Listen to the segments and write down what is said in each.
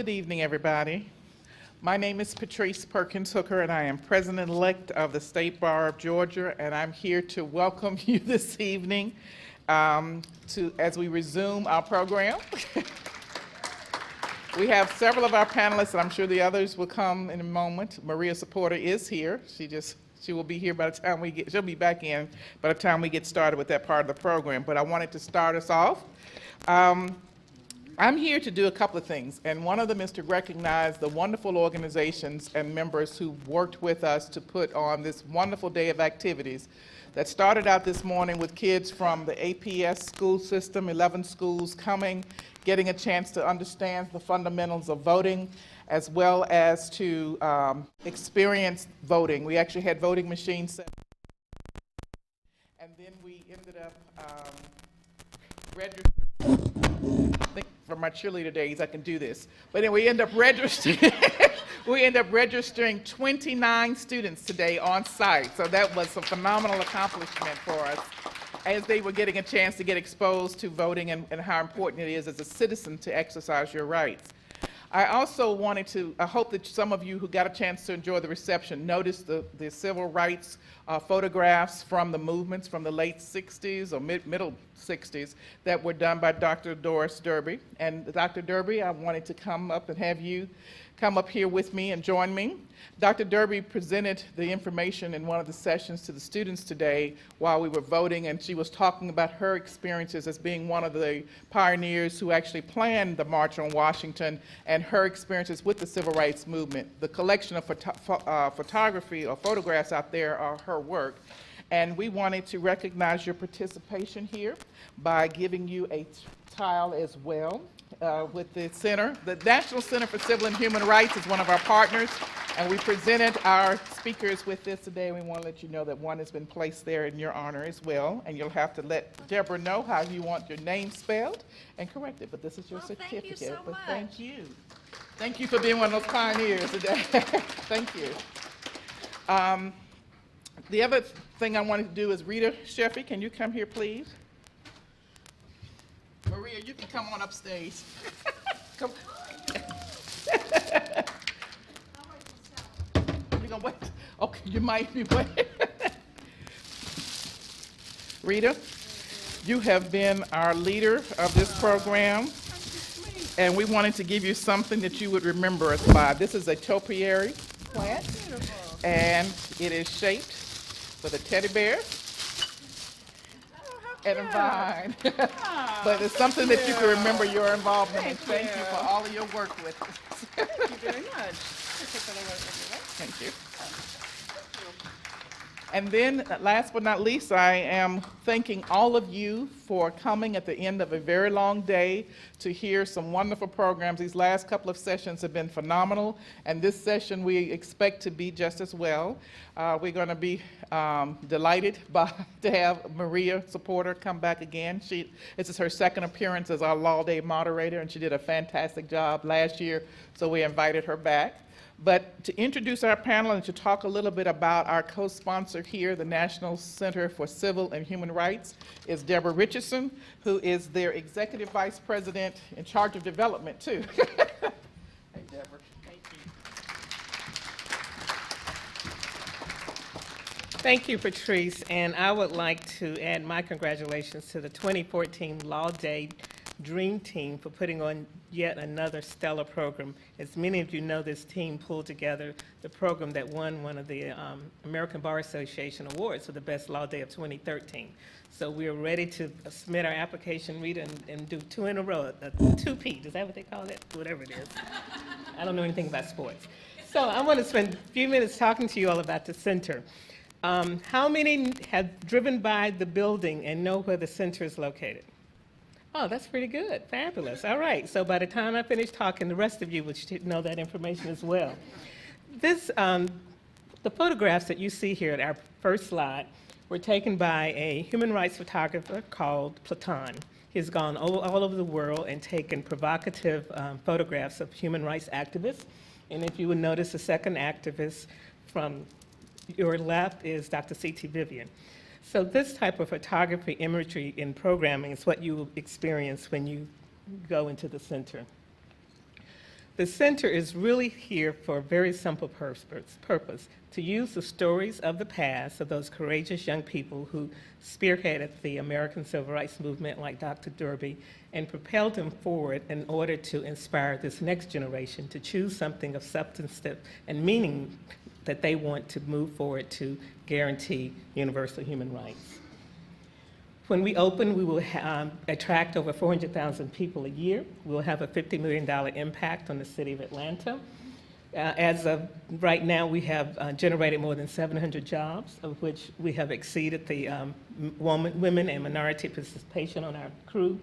Good evening, everybody. My name is Patrice Perkins Hooker, and I am President-elect of the State Bar of Georgia, and I'm here to welcome you this evening as we resume our program. We have several of our panelists, and I'm sure the others will come in a moment. Maria Supporter is here. She will be here by the time she'll be back in by the time we get started with that part of the program. But I wanted to start us off. I'm here to do a couple of things, and one of them is to recognize the wonderful organizations and members who worked with us to put on this wonderful day of activities that started out this morning with kids from the APS school system, 11 schools coming, getting a chance to understand the fundamentals of voting, as well as to experience voting. We actually had voting machines set, and then we ended up registering. I think from my cheerleader days I can do this. But then we end up registering 29 students today on site. So that was a phenomenal accomplishment for us as they were getting a chance to get exposed to voting and how important it is as a citizen to exercise your rights. I also wanted to, I hope that some of you who got a chance to enjoy the reception noticed the civil rights photographs from the movements from the late 60s or middle 60s that were done by Dr. Doris Derby. And Dr. Derby, I wanted to come up and have you come up here with me and join me. Dr. Derby presented the information in one of the sessions to the students today while we were voting, and she was talking about her experiences as being one of the pioneers who actually planned the March on Washington and her experiences with the civil rights movement. The collection of photography or photographs out there are her work. And we wanted to recognize your participation here by giving you a tile as well. With the center. The National Center for Civil and Human Rights is one of our partners, and we presented our speakers with this today. We want to let you know that one has been placed there in your honor as well, and you'll have to let Deborah know how you want your name spelled and correct it, but this is your certificate. Thank you so much. Thank you. Thank you for being one of those pioneers today. Thank you. The other thing I wanted to do is Rita Sheffy, can you come here, please? Maria, you can come on upstage. Come. You're gonna wait? Okay, you might be waiting. Rita, you have been our leader of this program, and we wanted to give you something that you would remember us by. This is a topiary plant, and it is shaped with a teddy bear and a vine. But it's something that you can remember your involvement in. Thank you for all of your work with us. Thank you very much. Thank you. And then, last but not least, I am thanking all of you for coming at the end of a very long day to hear some wonderful programs. These last couple of sessions have been phenomenal, and this session we expect to be just as well. We're going to be delighted to have Maria Supporter come back again. This is her second appearance as our Law Day moderator, and she did a fantastic job last year, so we invited her back. But to introduce our panel and to talk a little bit about our co-sponsor here, the National Center for Civil and Human Rights, is Deborah Richardson, who is their Executive Vice President in charge of development, too. Hey, Deborah. Thank you. Thank you, Patrice, and I would like to add my congratulations to the 2014 Law Day Dream Team for putting on yet another stellar program. As many of you know, this team pulled together the program that won one of the American Bar Association awards for the best law day of 2013. So we are ready to submit our application, Rita, and do two in a row, a two-peat. Is that what they call it? Whatever it is. I don't know anything about sports. So I want to spend a few minutes talking to you all about the center. How many have driven by the building and know where the center is located? Oh, that's pretty good. Fabulous. All right. So by the time I finish talking, the rest of you would know that information as well. The photographs that you see here at our first slide were taken by a human rights photographer called Platon. He's gone all over the world and taken provocative photographs of human rights activists. And if you would notice, the second activist from your left is Dr. C.T. Vivian. So this type of photography, imagery, and programming is what you will experience when you go into the center. The center is really here for a very simple purpose, to use the stories of the past of those courageous young people who spearheaded the American Civil Rights Movement like Dr. Derby and propelled them forward in order to inspire this next generation to choose something of substance and meaning that they want to move forward to guarantee universal human rights. When we open, we will attract over 400,000 people a year. We'll have a $50 million impact on the city of Atlanta. As of right now, we have generated more than 700 jobs, of which we have exceeded the women and minority participation on our crew.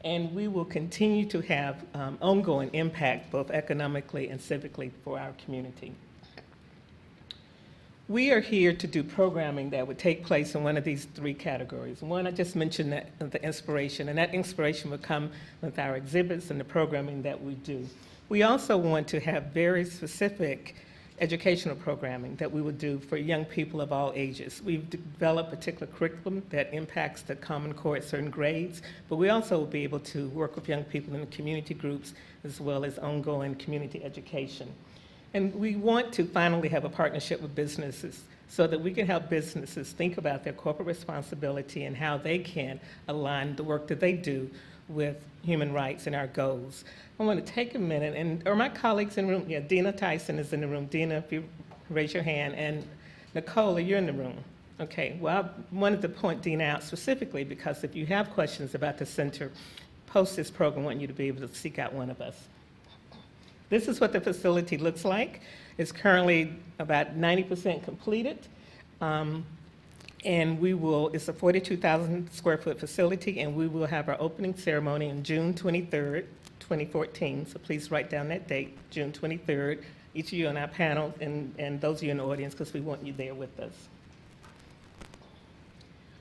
And we will continue to have ongoing impact, both economically and civically, for our community. We are here to do programming that would take place in one of these three categories. One, I just mentioned that, the inspiration, and that inspiration would come with our exhibits and the programming that we do. We also want to have very specific educational programming that we would do for young people of all ages. We've developed a particular curriculum that impacts the Common Core at certain grades, but we also will be able to work with young people in the community groups as well as ongoing community education. And we want to finally have a partnership with businesses so that we can help businesses think about their corporate responsibility and how they can align the work that they do with human rights and our goals. I want to take a minute, and are my colleagues in the room? Yeah, Dina Tyson is in the room. Dina, if you raise your hand. And Nicole, are you in the room? Okay, well, I wanted to point Dina out specifically because if you have questions about the center, post this program, I want you to be able to seek out one of us. This is what the facility looks like. It's currently about 90% completed. And it's a 42,000 square foot facility, and we will have our opening ceremony on June 23rd, 2014. So please write down that date, June 23rd, each of you on our panel, and those of you in the audience, because we want you there with us.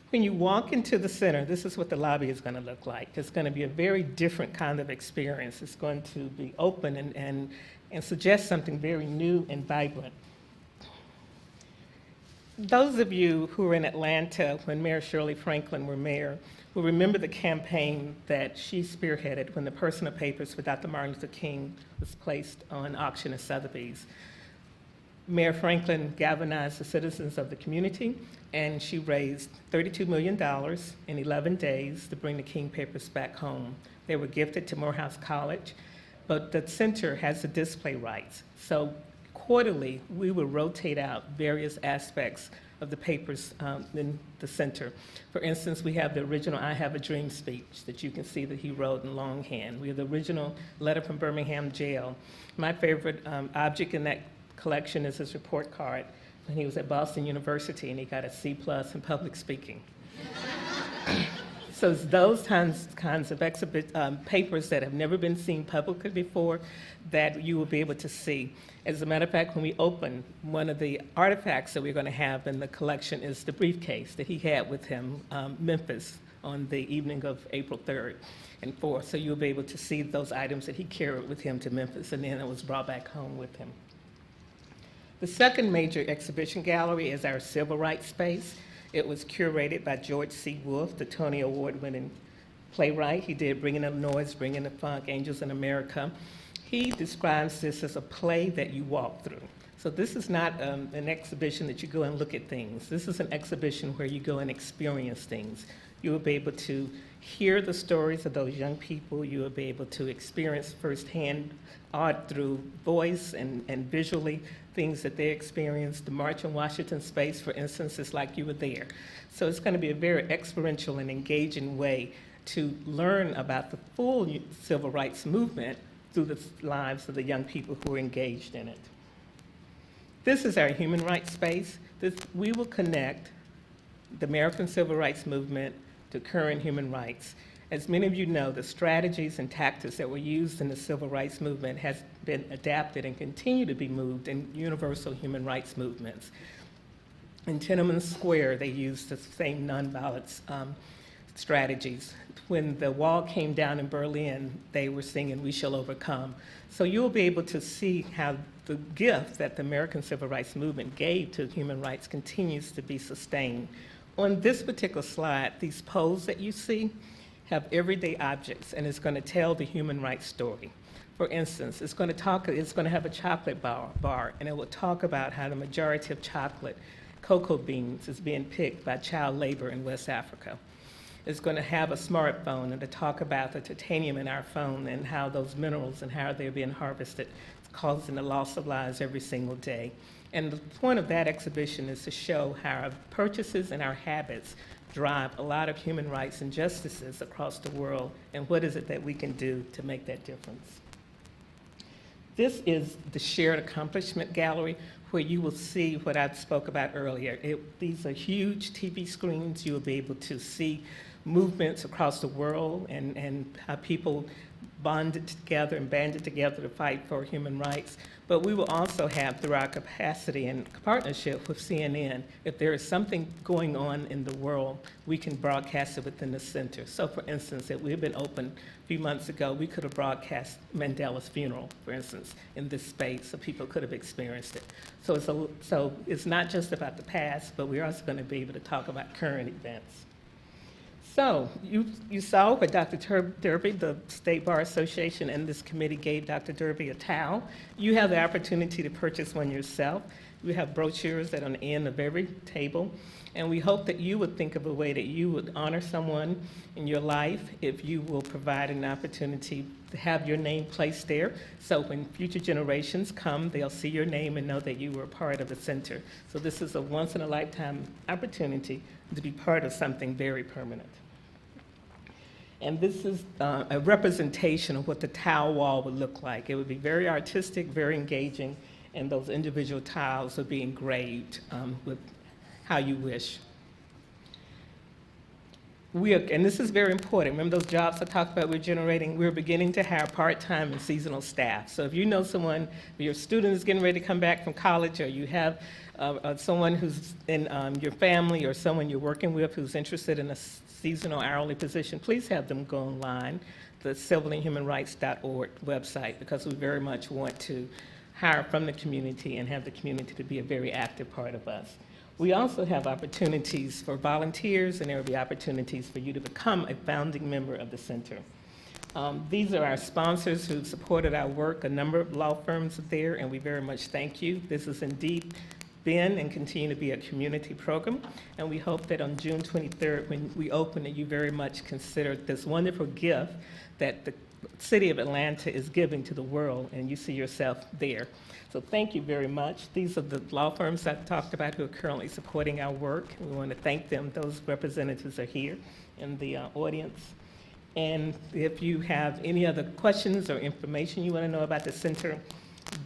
When you walk into the center, this is what the lobby is going to look like. It's going to be a very different kind of experience. It's going to be open and suggest something very new and vibrant. Those of you who were in Atlanta when Mayor Shirley Franklin were mayor will remember the campaign that she spearheaded when the personal papers for Dr. Martin Luther King was placed on auction at Sotheby's. Mayor Franklin galvanized the citizens of the community, and she raised $32 million in 11 days to bring the King papers back home. They were gifted to Morehouse College, but the center has the display rights. So quarterly, we will rotate out various aspects of the papers in the center. For instance, we have the original I Have a Dream speech that you can see that he wrote in longhand. We have the original letter from Birmingham jail. My favorite object in that collection is his report card when he was at Boston University and he got a C+ in public speaking. So it's those kinds of papers that have never been seen publicly before that you will be able to see. As a matter of fact, when we open, one of the artifacts that we're going to have in the collection is the briefcase that he had with him, Memphis, on the evening of April 3rd and 4th. So you'll be able to see those items that he carried with him to Memphis, and then it was brought back home with him. The second major exhibition gallery is our civil rights space. It was curated by George C. Wolfe, the Tony Award-winning playwright. He did Bringing the Noise, Bringing the Funk, Angels in America. He describes this as a play that you walk through. So this is not an exhibition that you go and look at things. This is an exhibition where you go and experience things. You will be able to hear the stories of those young people. You will be able to experience firsthand art through voice and visually things that they experienced. The March on Washington space, for instance, is like you were there. So it's going to be a very experiential and engaging way to learn about the full civil rights movement through the lives of the young people who are engaged in it. This is our human rights space. We will connect the American Civil Rights Movement to current human rights. As many of you know, the strategies and tactics that were used in the civil rights movement has been adapted and continue to be moved in universal human rights movements. In Tiananmen Square, they used the same nonviolence strategies. When the wall came down in Berlin, they were singing, "We Shall Overcome." So you'll be able to see how the gift that the American Civil Rights Movement gave to human rights continues to be sustained. On this particular slide, these poles that you see have everyday objects, and it's going to tell the human rights story. For instance, it's going to have a chocolate bar, and it will talk about how the majority of chocolate, cocoa beans, is being picked by child labor in West Africa. It's going to have a smartphone and to talk about the titanium in our phone and how those minerals and how they're being harvested, causing the loss of lives every single day. And the point of that exhibition is to show how our purchases and our habits drive a lot of human rights injustices across the world, and what is it that we can do to make that difference. This is the Shared Accomplishment Gallery, where you will see what I spoke about earlier. These are huge TV screens. You will be able to see movements across the world and how people bonded together and banded together to fight for human rights. But we will also have, through our capacity and partnership with CNN, if there is something going on in the world, we can broadcast it within the center. So for instance, if we've been open a few months ago, we could have broadcast Mandela's funeral, for instance, in this space, so people could have experienced it. So it's not just about the past, but we're also going to be able to talk about current events. So you saw what Dr. Derby, the State Bar Association, and this committee gave Dr. Derby a towel. You have the opportunity to purchase one yourself. We have brochures that are on the end of every table. And we hope that you would think of a way that you would honor someone in your life if you will provide an opportunity to have your name placed there. So when future generations come, they'll see your name and know that you were a part of the center. So this is a once-in-a-lifetime opportunity to be part of something very permanent. And this is a representation of what the tile wall would look like. It would be very artistic, very engaging, and those individual tiles would be engraved with how you wish. And this is very important. Remember those jobs I talked about we're beginning to hire part-time and seasonal staff. So if you know someone, your student is getting ready to come back from college, or you have someone who's in your family or someone you're working with who's interested in a seasonal hourly position, please have them go online, the civilandhumanrights.org website, because we very much want to hire from the community and have the community to be a very active part of us. We also have opportunities for volunteers, and there will be opportunities for you to become a founding member of the center. These are our sponsors who supported our work. A number of law firms are there, and we very much thank you. This is indeed been and continue to be a community program, and we hope that on June 23rd, when we open it, you very much consider this wonderful gift that the City of Atlanta is giving to the world, and you see yourself there. So thank you very much. These are the law firms I talked about who are currently supporting our work. We want to thank them. Those representatives are here in the audience. And if you have any other questions or information you want to know about the center,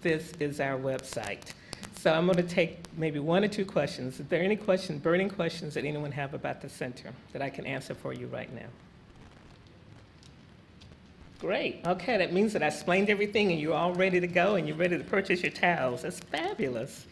this is our website. So I'm going to take maybe one or two questions. Is there any burning questions that anyone have about the center that I can answer for you right now? Great. Okay, that means that I explained everything and you're all ready to go and you're ready to purchase your towels. That's fabulous.